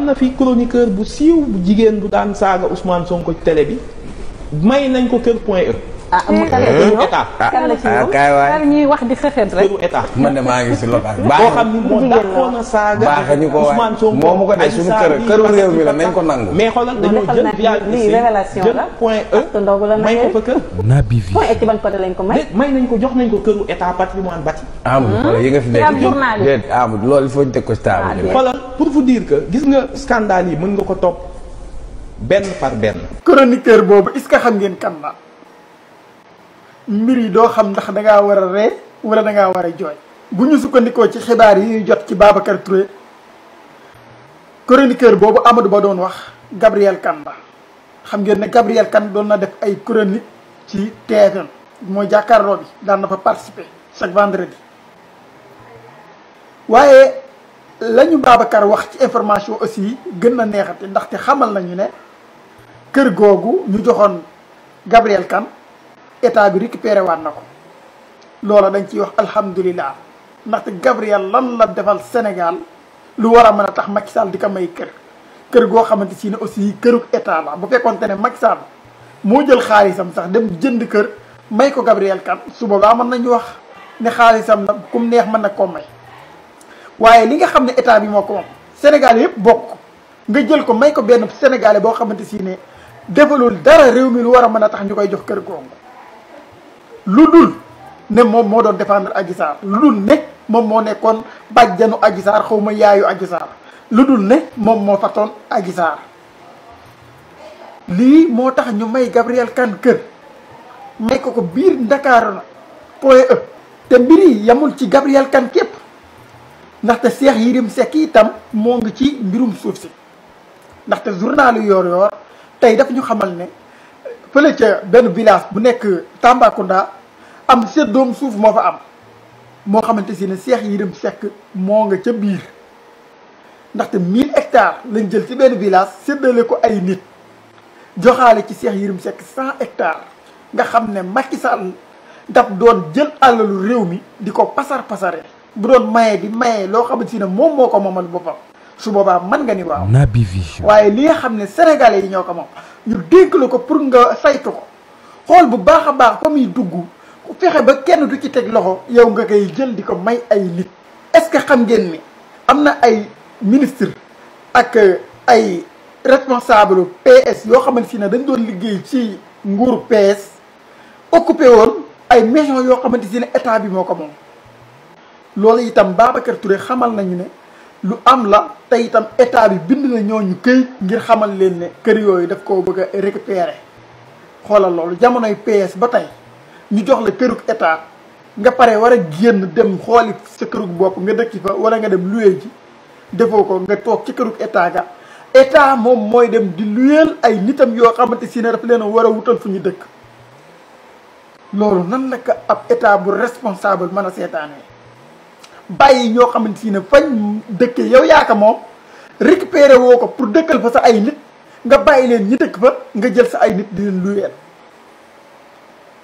am na fi chroniqueur bu siiw bu jigéen bu daan saaga Ousmane Sonko ci télé bi may nañ ko kër point E. këru état kaay waay ñuy wax di xexet rek këru état. man de maa ngi si local. boo xam ni moo dàqoon a saaga baaxee ñu ko Ousmane Sonko moomu ko de suñu këru réew mi la nañ ko nangu. mais xoolal dañoo jël via jël point E may ko fa kër. Naby Vision point E ci ban côté lañ ko may nañ ko jox nañ ko këru état patrimoine bâti. Amadou xoolal yi nga fi nekk déet Amadou loolu il faut ñu teg ko si table bi. xoolal pour vous dire que gis nga scandale yi mën nga ko topp benn par benn. chroniqueur boobu est-ce que xam ngeen kan la mbir yi doo xam ndax dangaa war a ree wala dangaa war a jooy. bu ñu sukkandikoo ci xibaar yi ñuy jot ci Babacar Touré chroniqueur boobu Amadou Ba doon wax Gabriel Kane la xam ngeen ne Gabriel Kane doon na def ay chronique ci TFM mooy jàkkaarloo bi daan na fa participer chaque vendredi waaye la ñu Babacar wax ci information aussi gën na neexate ndaxte xamal nañu ne kër googu ñu joxoon Gabriel Kane état bi récupéré waat na ko loola dañ ciy wax alhamdulilah ndaxte Gabriel lan la defal Sénégal lu war a mën a tax Macky Sall di ko may kër goo xamante si ne aussi kërug état la bu fekkoonte ne Macky Sall moo jël xaalisam sax dem jënd kër may ko Gabriel Kane su boobaa mën nañu wax ne xaalisam la kum neex mën na koo may waaye li nga xam ne état bi moo ko moom Sénégal yëpp bokk nga jël ko may ko benn Sénégalais boo xamante si ne defalul dara réew mi lu war a mën a tax ñu koy jox kër googu lu dul ne moom moo doon défendre Adji Sarr lu dul ne moom moo nekkoon bàjjanu Adji Sarr xaw ma yaayu Adji Sarr lu dul ne moom moo fatoon Adji Sarr lii moo tax ñu may Gabriel Kane kër may ko biir Ndakaaru na point E te mbir yi yamul ci Gabriel Kane képp ndaxte Cheikh Yérim Seck itam moo ngi ci mbirum suuf si ndaxte journalu Yoor Yoor tey daf ñu xamal ne fële ca benn village bu nekk Tambacounda am séddoom suuf moo fa am moo xamante si ne Cheikh Yérim Seck moo nga ca biir ndaxte 1000 hectares lañ jël ci benn village séddale ko ay nit joxaale ci Cheikh Yérim Seck 100 hectares nga xam ne Macky Sall daf doon jël àlalu réew mi di ko pasare bu doon maye di maye loo xamante si ne moom moo ko moomal boppam su boobaa mën nga ni waaw. Naby Vision waaye li nga xam ne sénégalais yi ñoo ko moom ñu dénk la ko pour nga saytu ko xool bu baax a baax fa muy dugg fexe ba kenn du ci teg loxo yow nga koy jël di ko may ay nit. est-ce que xam ngeen ni am na ay ministre ak ay responsable PS yoo xamante si ne dañ doon liggéey ci nguuru PS occupé woon ay maison yoo xamante si ne état bi moo ko moom loolu itam Babacar Touré xamal nañu ne lu am la te itam état bi bind na ñooñu këy ngir xamal leen ne kër yooyu daf koo bëgg a récupérer xoolal loolu jamonoy PS ba tey ñu jox la kërug état nga pare war a génn dem xooli sa kërug bopp nga dëkki fa wala nga dem luye ji defoo ko nga toog ci kërug état ga état moom mooy dem di luyeel ay nitam yoo xamante si ne daf leen a war a wutal fu ñu dëkk loolu nan la ko ab état bu responsable mën a seetaanee bàyyi ñoo xamante si ne fañ dëkkee yow yaaka moom récupéré woo ko pour dëkkal fa sa ay nit nga bàyyi leen ñi dëkk fa nga jël sa ay nit di leen luyeel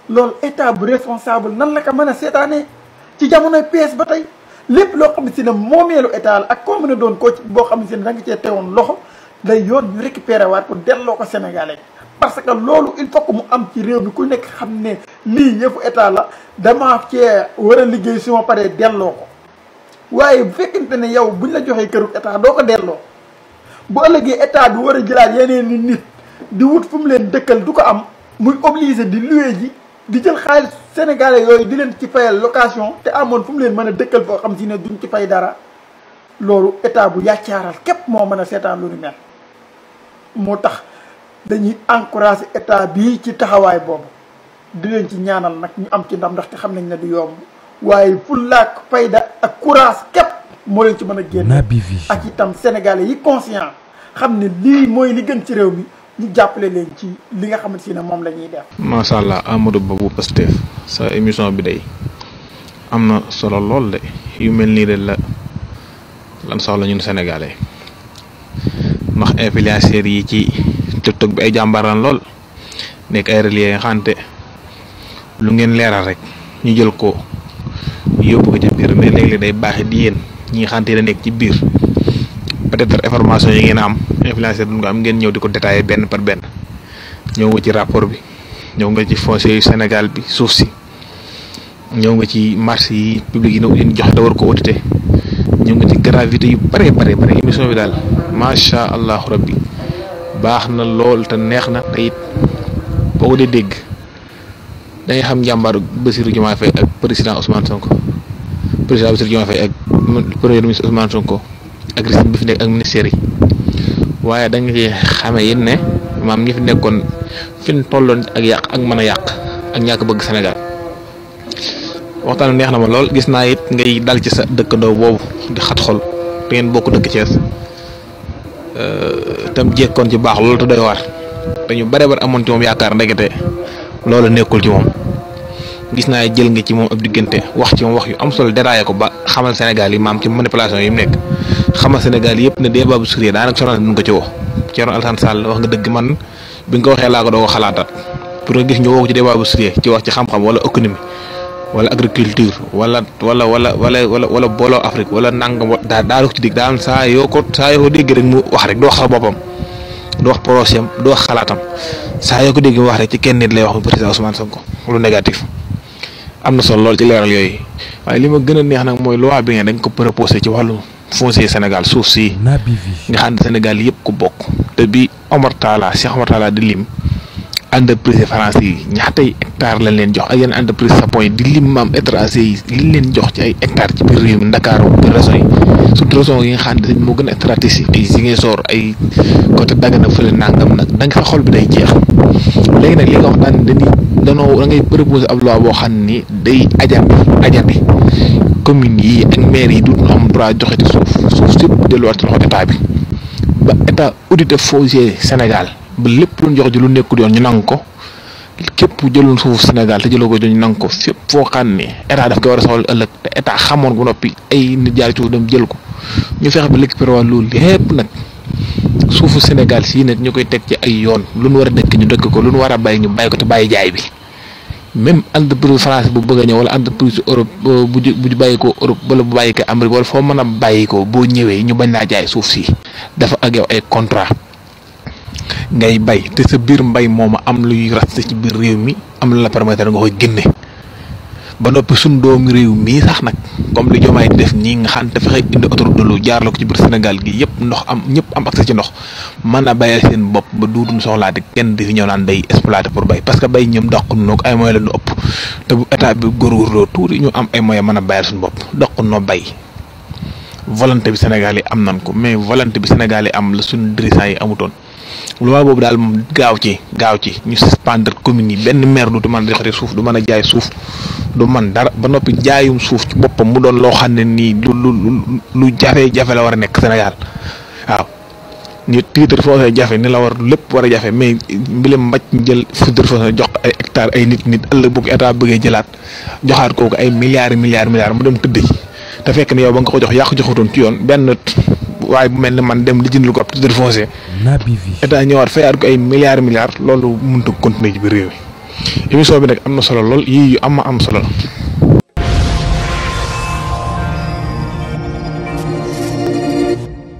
loolu état bu responsable nan la ko mën a seetaanee ci jamonoy PS ba tey lépp loo xam ne si ne moomeelu état la ak koo mën a doon koo ci boo xam ne si ne da nga cee teewoon loxo day yoon ñu récupéré waat ko delloo ko Sénégalais parce que loolu il faut que mu am ci réew mi ku nekk xam ne lii yëfu état la dama cee war a liggéey su ma paree delloo ko waaye bu fekkente ne yow buñ la joxee këru état doo ko delloo bu ëllëgee état bi war a jëlaat yeneen ni nit di wut fu mu leen dëkkal du ko am muy obligé di loué ji di jël xaalis sénégalais yooyu di leen ci fayal location te amoon fu mu leen mën a dëkkal foo xam si ne duñ ci fay dara loolu état bu yàccaaral képp moo mën a seetaan lu ni mel moo tax dañuy encouragé état bii ci taxawaay boobu di leen ci ñaanal nag ñu am ci ndam ndaxte xam nañ ne du yomb waaye fullaak fayda ak courage képp moo leen ci mën a génn Naby Vision ak itam sénégalais yi conscient xam ne lii mooy li gën ci réew mi ñu jàppale leen ci li nga xamante ne moom la ñuy def. macha allah Amadou Ba bu Pastef sa émission bi day am na solo lool de yu mel nii de lan soxla ñun sénégalais ndax influenceurs yi ci TikTok bi ay jàmbaaraan lool nekk ay relais xante lu ngeen leeral rek ñu jël ko yóbbu ko ca biir mais léeg-léeg day baaxe di yéen ñi xante la nekk ci biir peut-être information yi ngeen am influenceur bu nga am ngeen ñëw di ko détailler benn par benn ñëw nga ci rapport bi ñëw nga ci foncier yu Sénégal bi suuf si ñëw nga ci marché yi public yi ñu joxe da war ko auditer ñëw nga ci gravité yu bare émission bi daal macha allah rabbi baax na lool te neex na te it boo ko dee dégg da ngay xam njàmbaaru Bassirou Diomaye Faye ak président Ousmane Sonko président Bassirou Diomaye Faye ak premier ministre Ousmane Sonko ak régime bi fi nekk ak ministère yi waaye da nga ci xamee it ne maam ñi fi nekkoon fi ñu tolloon ak yàq ak mën a yàq ak ñàkk bëgg Sénégal waxtaan neex na ma lool gis naa it ngay dal ci sa dëkkandoo boobu di xat xol te ngeen bokk dëkk Thiès tam jekkoon ci baax loolu te doy waar te ñu bare amoon ci moom yaakaar ndekete loolu nekkul ci moom gis naa jël nga ci moom ab diggante wax ci moom wax yu am solo déraillé ko ba xamal Sénégal yi maam ci manipulation yi mu nekk xamal Sénégal yëpp ne débat bu sérieux daanaka sonal nañ ko ci woo Thierno Alassane Sall wax nga dëgg man bi nga ko waxee laa ko doo ko xalaataat pour nga gis ñu woo ko ci débat bu sérieux ci wax ci xam-xam wala économie wala agriculture wala booloo Afrique wala nangam daa ci dégg daal saa yoo ko dégg rek mu wax rek du wax sa boppam du wax projet am du wax xalaatam saa yoo ko dégg mu wax rek ci kenn nit lay wax mu président Ousmane Sonko lu négatif am na solo lool ci leeral yooyu waaye li ma gën a neex nag mooy loi bi nga dañ ko proposé ci wàllu foncier Sénégal suuf si nga xam ne Sénégal yëpp ko bokk te bi Cheikh Omar Talla di lim entreprise français yi ñaatay hectare lañ leen jox ak yenn entreprise sapon yi di lim maam étranger yi liñ leen jox ci ay hectare ci biir réew mi Ndakaaru biir région yi surtout région yi nga xam ne moo gën a stratégique ay Ziguinchor ay côté Dagana fële nangam nag da nga sa xol bi day jeex léegi nag li nga wax daan da ngay proposer ab loi boo xam ni day ajandi communes yi ak maire yi duñu am droit joxe ci suuf yëpp delluwaat ci loxo état bi ba état audité foncier Sénégal ba lépp lu ñu jox ji lu nekkul yoon ñu nangu ko képp jëloon suufu Sénégal te jëloo ko ñu nangu ko fépp foo xam ne état daf ko war a soxla ëllëg te état xamoon ko noppi ay nit jaar ci dem jël ko ñu fexe ba récupérer waa loolu lépp nag suufu Sénégal sii nag ñu koy teg ci ay yoon lu nu war a dëkk ñu dëkk ko lu nu war a bàyyi ñu bàyyi ko te bàyyi jaay bi même entreprise France bu bëgg a ñëw wala entreprise Europe bu bàyyi ko Europe wala bu bàyyi ko Amérique wala foo mën a bàyyi ko boo ñëwee ñu bañ laa jaay suuf si dafa ak yow ay contrat ngay bay te sa biir mbay moom am luy resté ci biir réew mi am la permettre nga koy génne ba noppi suñ doomi réew mii sax nag comme li Diomaye di def nii nga xam te fexe indi autoroute de l'eau jaar la ko ci biir Sénégal gi yëpp ndox am ñëpp am accès ci ndox mën a bayal seen bopp ba duutuñ soxlaate kenn di fi ñëw naan day exploité pour bay parce que bay ñoom daqun noo ko ay moyens la ñu ëpp te bu état bi góorgóorloo tuuti ñu am ay moyens mën a bayal suñu bopp daqun noo bay volonté bi Sénégal yi am nan ko mais volonté bi Sénégal yi am la suñu dirigeants yi amutoon loi boobu daal moom gaaw ci ñu suspendre communes yi benn maire du mën a joxe suuf du mën a jaay suuf du man dara ba noppi jaayum suuf ci boppam mu doon loo xam ne nii lu jafe-jafe la war a nekk Sénégal waaw ñu titre foncier jafe ni la war lépp war a jafe mais mbilim mbaj ñu jël titre foncier jox ay hectares ay nit ëllëg bu ko état bëggee jëlaat joxaat kooku ay milliards mu dem tëdd ci te fekk ne yow ba nga ko jox yàq joxutoon ci yoon benn waaye bu mel ni man dem li jëndlu ko ab titre foncier état ñëwaat fayaat ko ay milliards loolu mënut a continuer ci biir réew mi émission bi nag am na solo lool yii yu am solo la